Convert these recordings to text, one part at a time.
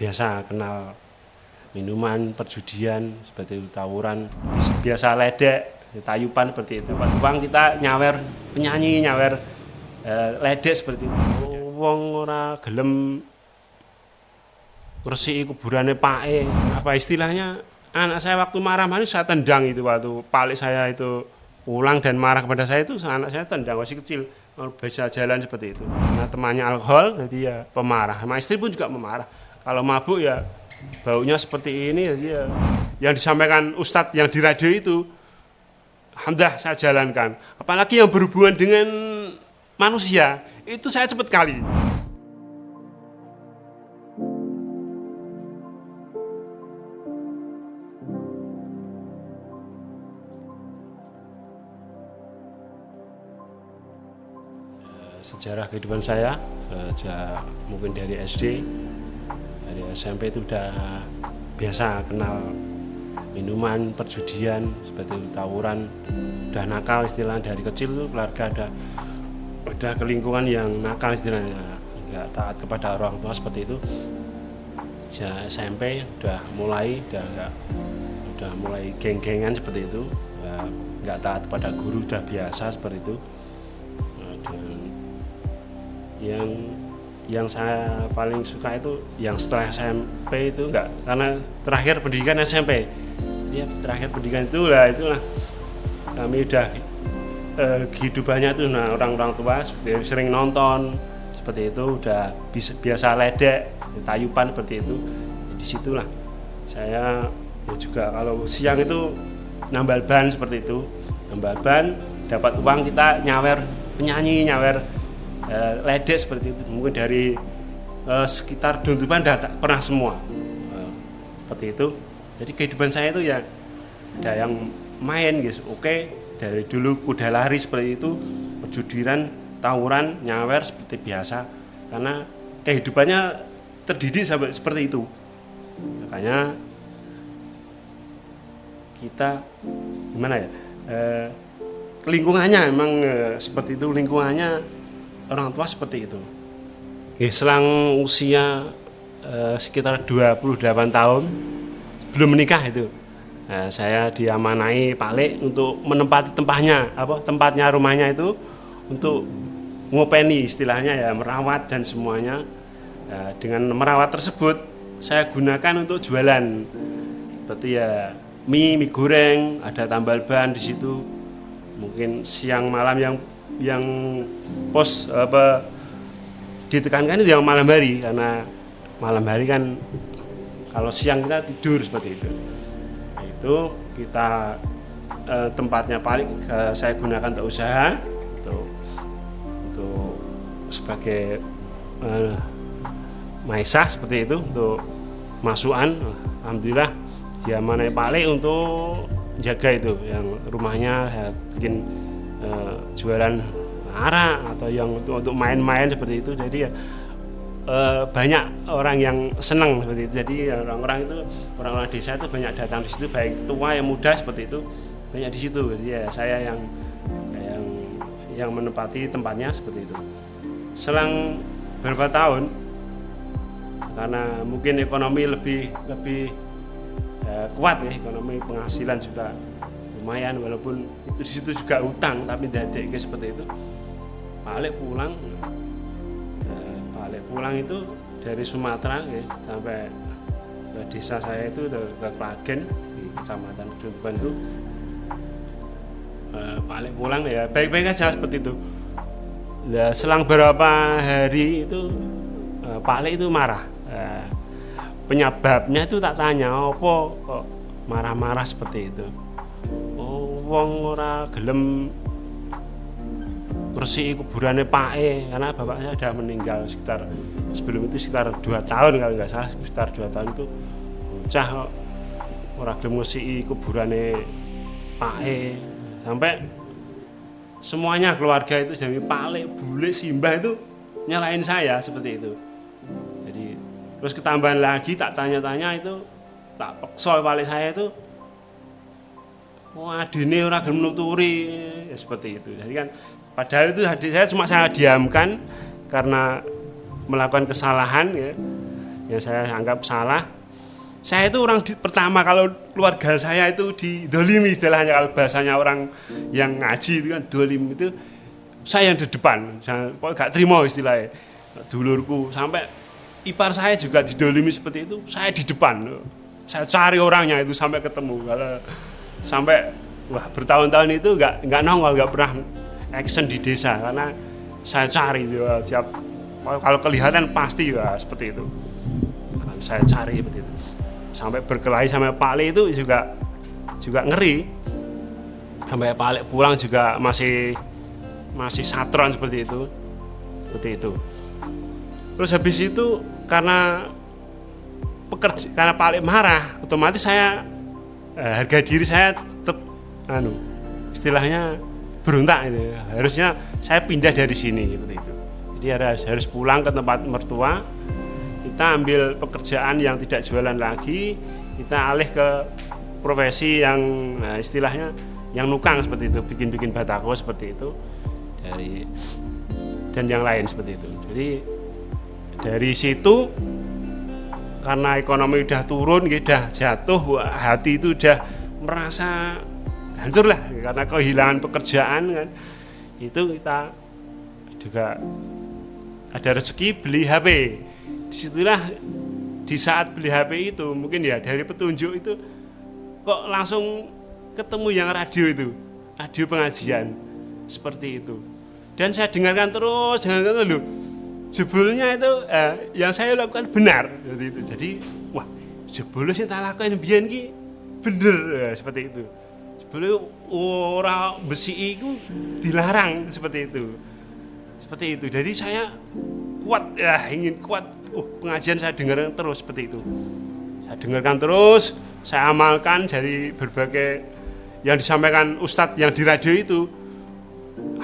biasa kenal minuman, perjudian seperti itu, tawuran, biasa ledek, tayupan seperti itu. Dapat uang kita nyawer penyanyi, nyawer ledek seperti itu. Wong ora gelem ngresiki kuburane pake. Apa istilahnya? Anak saya waktu marah-marah saya tendang itu waktu palik saya itu pulang dan marah kepada saya itu anak saya tendang masih kecil bisa jalan seperti itu. Nah temannya alkohol jadi ya pemarah. Sama istri pun juga memarah. Kalau mabuk ya baunya seperti ini jadi ya yang disampaikan Ustadz yang di radio itu alhamdulillah saya jalankan. Apalagi yang berhubungan dengan manusia itu saya cepat kali. Sejarah kehidupan saya sejak mungkin dari SD, dari SMP itu udah biasa kenal minuman, perjudian, seperti itu, tawuran, udah nakal istilahnya dari kecil itu keluarga ada ke lingkungan yang nakal istilahnya, nggak taat kepada orang tua seperti itu. Sejak SMP udah mulai geng-gengan seperti itu, nggak taat kepada guru udah biasa seperti itu. Yang saya paling suka itu yang setelah SMP itu enggak, karena terakhir pendidikan SMP. Dia terakhir pendidikan itulah kami udah kehidupannya itu orang-orang tua sering nonton seperti itu, udah biasa ledek, tayupan seperti itu. Di situlah saya ya juga kalau siang itu nambal ban seperti itu. Nambal ban dapat uang kita nyawer penyanyi, nyawer ledek seperti itu, mungkin dari sekitar Duntuban udah pernah semua seperti itu. Jadi kehidupan saya itu ya ada yang main guys, oke, dari dulu kuda lari seperti itu, perjudian, tawuran, nyawer seperti biasa, karena kehidupannya terdidik sampai seperti itu. Makanya kita gimana ya, lingkungannya memang seperti itu, lingkungannya orang tua seperti itu. Selang usia sekitar 28 tahun belum menikah itu, saya diamanai Palik untuk menempati tempatnya rumahnya itu untuk ngopeni istilahnya ya, merawat dan semuanya. Dengan merawat tersebut saya gunakan untuk jualan seperti ya mie goreng, ada tambal ban di situ. Mungkin siang malam yang pos ditekankan itu yang malam hari, karena malam hari kan kalau siang kita tidur seperti itu. Itu kita tempatnya paling saya gunakan untuk usaha, untuk sebagai maisah seperti itu, untuk masukan. Alhamdulillah dia manai Palik untuk jaga itu yang rumahnya, bikin jualan arak atau yang untuk main-main seperti itu. Jadi ya banyak orang yang senang seperti itu. Jadi orang-orang desa itu banyak datang di situ, baik tua yang muda seperti itu banyak di situ. Jadi ya saya yang menempati tempatnya seperti itu. Selang beberapa tahun, karena mungkin ekonomi lebih kuat ya, ekonomi penghasilan juga lumayan, walaupun itu di situ juga utang tapi dadek seperti itu. Palik pulang itu dari Sumatera ya, sampai ke desa saya itu ke Klagen di Kecamatan Duntuban itu. Palik pulang ya baik-baik aja seperti itu. Nah, selang beberapa hari itu Palik itu marah. Penyebabnya itu tak tanya, apa kok marah-marah seperti itu. Wong ora gelem ngresiki kuburane pake, karena bapaknya sudah meninggal sebelum itu sekitar 2 tahun kalau nggak salah, sekitar 2 tahun itu bocah kok ora gelem ngresiki kuburane pake. Sampai semuanya keluarga itu jadi Palik, Bule, Simbah itu nyalain saya seperti itu. Jadi terus ketambahan lagi tak tanya-tanya itu, tak peksa Palik saya itu, adine ora gelem nuturi ya, seperti itu. Jadi kan padahal itu adik saya cuma saya diamkan karena melakukan kesalahan ya. yang saya anggap salah. Saya itu orang pertama kalau keluarga saya itu didolimi istilahnya, kalau bahasanya orang yang ngaji itu kan dolim, itu saya yang di depan, saya gak terima istilahnya. Dulurku sampai ipar saya juga didolimi seperti itu, saya di depan, saya cari orangnya itu sampai ketemu. Kalau sampai bertahun-tahun itu nggak nongol, nggak pernah action di desa karena saya cari tiap kalau kelihatan pasti seperti itu. Saya cari seperti itu. Sampai berkelahi sama Pak Le itu juga ngeri. Sampai Pak Le pulang juga masih satron seperti itu. Terus habis itu karena Pak Le marah, otomatis saya harga diri saya tetap istilahnya berontak itu. Harusnya saya pindah dari sini seperti itu. Jadi harus pulang ke tempat mertua. Kita ambil pekerjaan yang tidak jualan lagi, kita alih ke profesi yang istilahnya yang nukang seperti itu, bikin batako seperti itu, dan yang lain seperti itu. Jadi dari situ karena ekonomi udah turun, udah jatuh, hati itu udah merasa hancur lah karena kehilangan pekerjaan kan. Itu kita juga ada rezeki beli HP. Disitulah di saat beli HP itu mungkin ya dari petunjuk itu kok langsung ketemu yang radio itu, radio pengajian seperti itu, dan saya dengarkan terus loh, jebulnya itu yang saya lakukan benar seperti itu. Jadi wah, jebulnya sih tak lakukan biyen ki bener seperti itu. Jebulnya orang besi itu dilarang seperti itu. Jadi saya kuat ingin kuat. Pengajian saya dengarkan terus seperti itu. Saya dengarkan terus, saya amalkan dari berbagai yang disampaikan Ustadz yang di radio itu.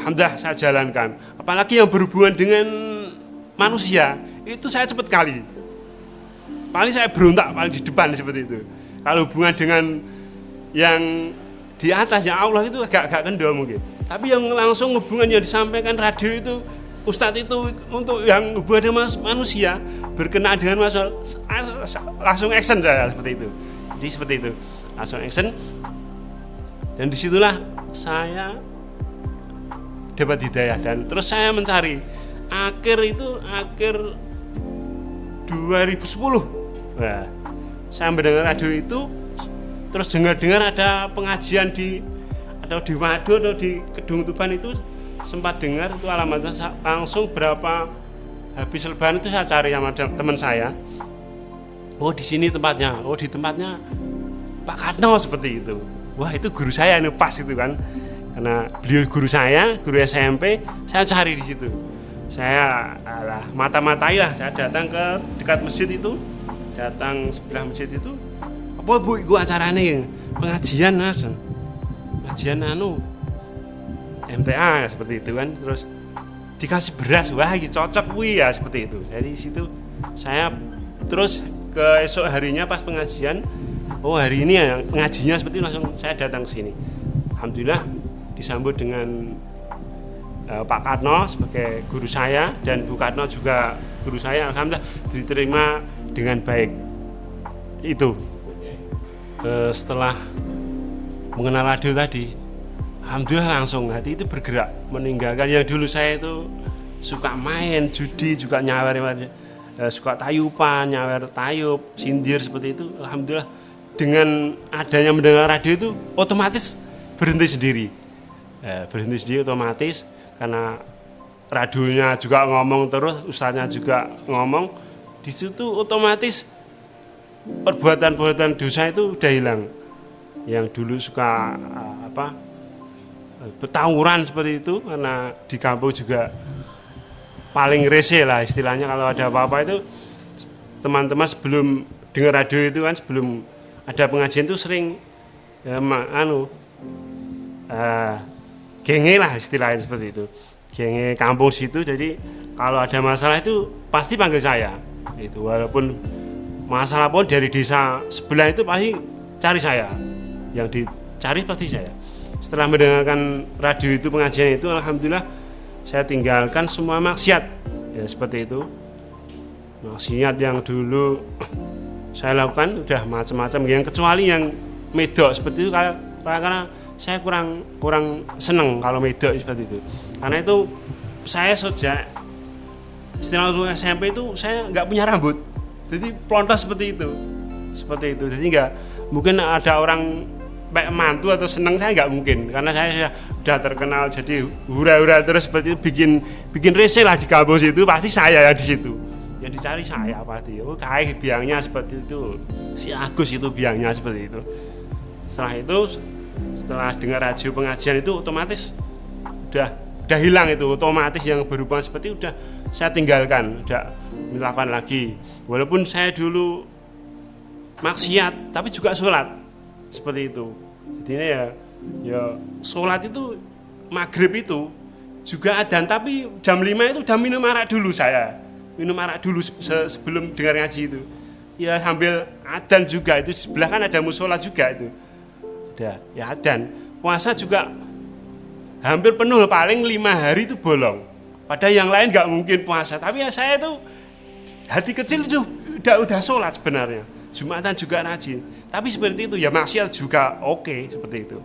Alhamdulillah saya jalankan. Apalagi yang berhubungan dengan manusia, itu saya cepat kali. Paling saya berontak paling di depan seperti itu. Kalau hubungan dengan yang di atas yang Allah itu agak kendor mungkin. Tapi yang langsung hubungan yang disampaikan radio itu, Ustadz itu untuk yang hubungan dengan manusia, berkenaan dengan masalah, langsung action saya seperti itu. Jadi seperti itu, langsung action. Dan disitulah saya dapat hidayah, dan terus saya mencari. Akhir 2010. Nah, saya mendengar radio itu, terus dengar ada pengajian di Wado atau di Kedung Tuban itu, sempat dengar itu alamatnya, langsung berapa habis lebaran itu saya cari sama teman saya. Oh di sini tempatnya, di tempatnya Pak Katno seperti itu. Wah itu guru saya ini pas itu kan, karena beliau guru saya, guru SMP, saya cari di situ. Saya mata-matai lah, saya datang ke dekat masjid itu, datang sebelah masjid itu. Apa bu, itu acaranya pengajian mas, pengajian MTA seperti itu kan, terus dikasih beras, wah ini cocok ya seperti itu. Dari situ saya terus ke esok harinya pas pengajian, hari ini ya pengajinya seperti itu, langsung saya datang ke sini. Alhamdulillah disambut dengan Pak Katno sebagai guru saya, dan Bu Katno juga guru saya. Alhamdulillah diterima dengan baik. Itu setelah mengenal radio tadi, alhamdulillah langsung hati itu bergerak, meninggalkan yang dulu saya itu suka main judi, juga nyawer, suka tayupan, nyawer tayup, sindir seperti itu. Alhamdulillah dengan adanya mendengar radio itu otomatis berhenti sendiri otomatis, karena radionya juga ngomong terus, ustadznya juga ngomong. Di situ otomatis perbuatan dosa itu udah hilang. Yang dulu suka bertawuran seperti itu, karena di kampung juga paling rese lah istilahnya, kalau ada apa-apa itu teman-teman sebelum dengar radio itu kan, sebelum ada pengajian itu sering genge lah istilahnya seperti itu, genge kampung situ. Jadi kalau ada masalah itu pasti panggil saya itu, walaupun masalah pun dari desa sebelah itu pasti cari saya, yang dicari pasti saya. Setelah mendengarkan radio itu, pengajian itu, alhamdulillah saya tinggalkan semua maksiat ya seperti itu. maksiat yang dulu saya lakukan udah macam-macam, yang kecuali yang medok seperti itu, karena saya kurang seneng kalau medok seperti itu. Karena itu saya sejak istilah untuk SMP itu saya nggak punya rambut, jadi pelontos seperti itu. Jadi nggak mungkin ada orang kayak mantu atau seneng, saya nggak mungkin, karena saya sudah terkenal jadi hura-hura terus seperti itu, bikin rese lah di kampus itu, pasti saya ya di situ yang dicari saya pasti. Oh kayak biangnya seperti itu, si Agus itu biangnya seperti itu. Setelah dengar radio pengajian itu otomatis udah hilang itu, otomatis yang berhubungan seperti itu udah saya tinggalkan, udah melakukan lagi. Walaupun saya dulu maksiat tapi juga sholat seperti itu. Intinya ya sholat itu maghrib itu juga adzan, tapi jam 5 itu udah minum arak dulu sebelum dengar ngaji itu. Ya sambil adzan juga, itu sebelah kan ada musola juga itu. Ya adzan. Puasa juga hampir penuh, paling 5 hari itu bolong. Padahal yang lain nggak mungkin puasa, tapi ya saya itu hati kecil itu udah sholat sebenarnya. Jumatan juga rajin, tapi seperti itu ya maksiat juga oke, seperti itu.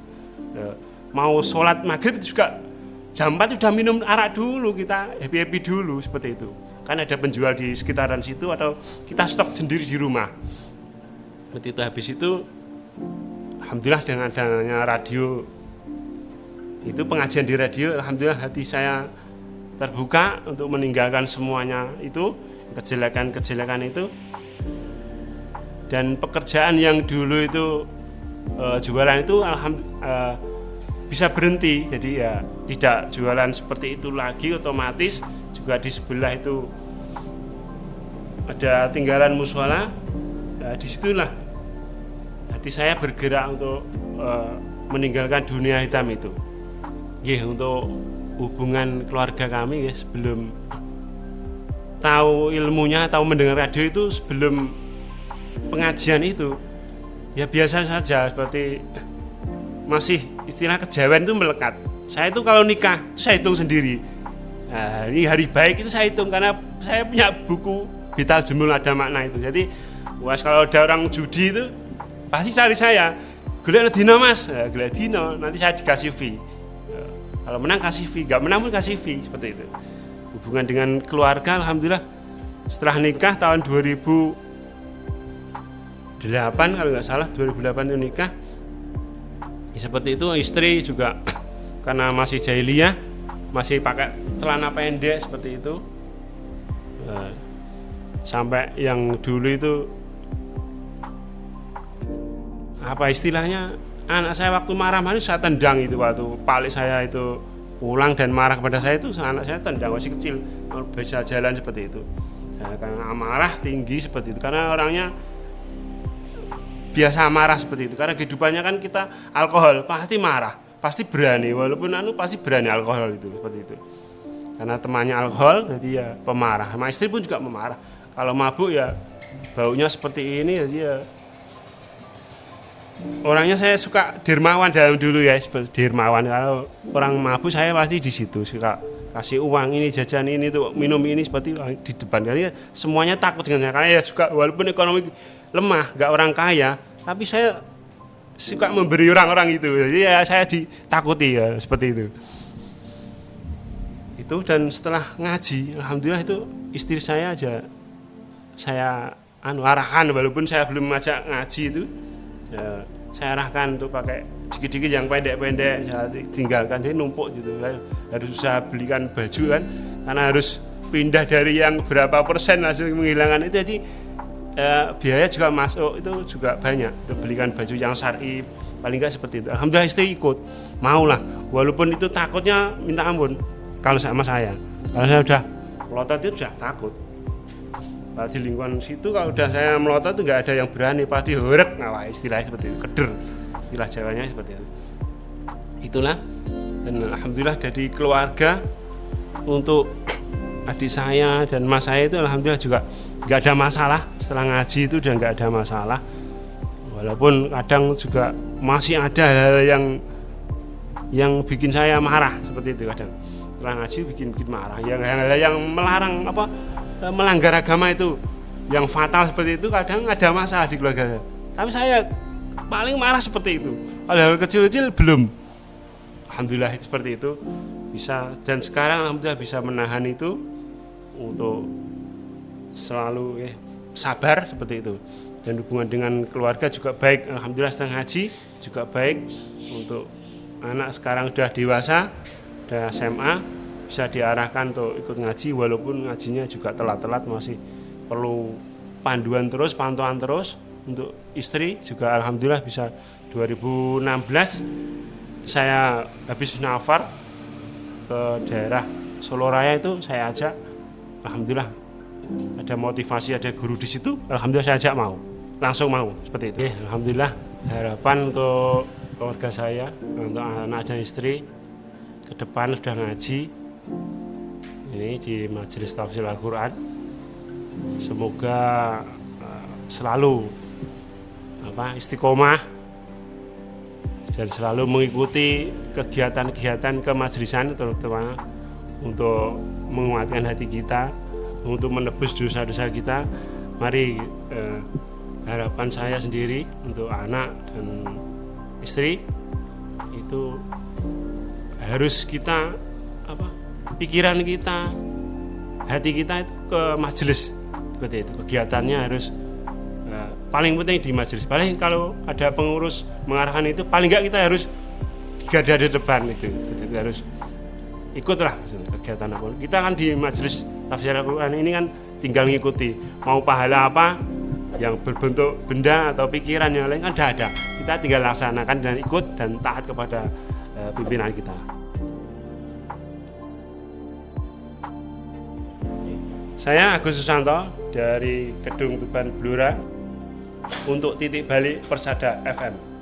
Mau sholat maghrib juga jam 4 udah minum arak dulu, kita happy dulu seperti itu. Kan ada penjual di sekitaran situ atau kita stok sendiri di rumah. Seperti itu. Habis itu alhamdulillah dengan adanya radio itu, pengajian di radio, alhamdulillah hati saya terbuka untuk meninggalkan semuanya itu, kejelekan itu. Dan pekerjaan yang dulu itu jualan itu alhamdulillah bisa berhenti, jadi ya tidak jualan seperti itu lagi. Otomatis juga di sebelah itu ada tinggalan mushola, disitulah hati saya bergerak untuk meninggalkan dunia hitam itu. Untuk hubungan keluarga kami sebelum tahu ilmunya, tahu mendengar radio itu, sebelum pengajian itu ya biasa saja, seperti masih istilah kejawen itu melekat. Saya itu kalau nikah itu saya hitung sendiri. Nah, ini hari baik itu saya hitung, karena saya punya buku Bital Jemul ada makna itu. Jadi kalau ada orang judi itu pasti cari saya, golek dino mas, golek dino, nanti saya dikasih fee. Kalau menang kasih fee, nggak menang pun kasih fee, seperti itu. Hubungan dengan keluarga alhamdulillah setelah nikah tahun 2008 kalau nggak salah, 2008 itu nikah ya, seperti itu. Istri juga karena masih jahiliyah, masih pakai celana pendek seperti itu, sampai yang dulu itu apa istilahnya, anak saya waktu marah-marah saya tendang itu, waktu palik saya itu pulang dan marah kepada saya itu, anak saya tendang, masih kecil bisa jalan seperti itu. Karena amarah tinggi seperti itu, karena orangnya biasa marah seperti itu, karena kehidupannya kan kita alkohol, pasti marah, pasti berani, walaupun pasti berani alkohol itu, seperti itu. Karena temannya alkohol, jadi ya pemarah. Sama istri pun juga memarah. Kalau mabuk ya baunya seperti ini, jadi ya orangnya saya suka dermawan dalam dulu ya, seperti dermawan. Kalau orang mabuk saya pasti di situ suka kasih uang ini, jajan ini, tuh minum ini, seperti di depan. Jadi semuanya takut dengan saya, karena ya juga walaupun ekonomi lemah, nggak orang kaya, tapi saya suka memberi orang-orang itu. Jadi ya saya ditakuti ya, seperti itu. Itu dan setelah ngaji, alhamdulillah itu istri saya aja saya arahkan, walaupun saya belum ngajak ngaji itu, ya, saya arahkan untuk pakai dikit-dikit yang pendek-pendek, saya tinggalkan, dia numpuk gitu. Saya harus usaha belikan baju kan, karena harus pindah dari yang berapa persen langsung menghilangkan itu, jadi biaya juga masuk itu juga banyak untuk belikan baju yang syar'i, paling enggak seperti itu. Alhamdulillah istri ikut, maulah, walaupun itu takutnya minta ampun kalau sama saya. Kalau saya udah melotot itu sudah takut. Kalau di lingkungan situ kalau udah saya melotot itu nggak ada yang berani, pasti horek, nah istilahnya seperti itu, keder, istilah Jawanya seperti itu. Itulah, dan alhamdulillah dari keluarga untuk adik saya dan mas saya itu alhamdulillah juga nggak ada masalah. Setelah ngaji itu udah nggak ada masalah, walaupun kadang juga masih ada hal yang bikin saya marah seperti itu. Kadang setelah ngaji bikin marah, yang melarang apa melanggar agama itu yang fatal seperti itu, kadang ada masalah di keluarga saya. Tapi saya paling marah seperti itu. Kalau hal kecil-kecil belum. Alhamdulillah seperti itu bisa, dan sekarang alhamdulillah bisa menahan itu untuk selalu sabar seperti itu. Dan hubungan dengan keluarga juga baik, alhamdulillah setengah haji juga baik. Untuk anak sekarang sudah dewasa, sudah SMA, bisa diarahkan untuk ikut ngaji, walaupun ngajinya juga telat-telat, masih perlu panduan terus, pantauan terus. Untuk istri juga alhamdulillah bisa. 2016 saya habis nafar ke daerah Solo Raya itu, saya ajak, alhamdulillah ada motivasi, ada guru di situ, alhamdulillah saya ajak mau, langsung mau seperti itu. Alhamdulillah, harapan untuk keluarga saya, untuk anak dan istri ke depan sudah ngaji ini di Majelis Tafsir Al-Quran, semoga selalu istiqomah dan selalu mengikuti kegiatan-kegiatan kemajelisan, terutama untuk menguatkan hati kita, untuk menebus dosa-dosa kita. Mari harapan saya sendiri untuk anak dan istri itu harus kita pikiran kita, hati kita itu ke majelis seperti itu. Kegiatannya harus paling penting di majelis. Paling kalau ada pengurus mengarahkan itu, paling enggak kita harus garda di depan itu. Kita harus ikutlah kegiatan apa. Kita kan di majelis tafsir Al-Quran ini kan tinggal ngikuti. Mau pahala apa yang berbentuk benda atau pikiran yang lain kan ada. Kita tinggal laksanakan dan ikut dan taat kepada pimpinan kita. Saya Agus Susanto dari Gedung Tuban Blora untuk Titik Balik Persada FM.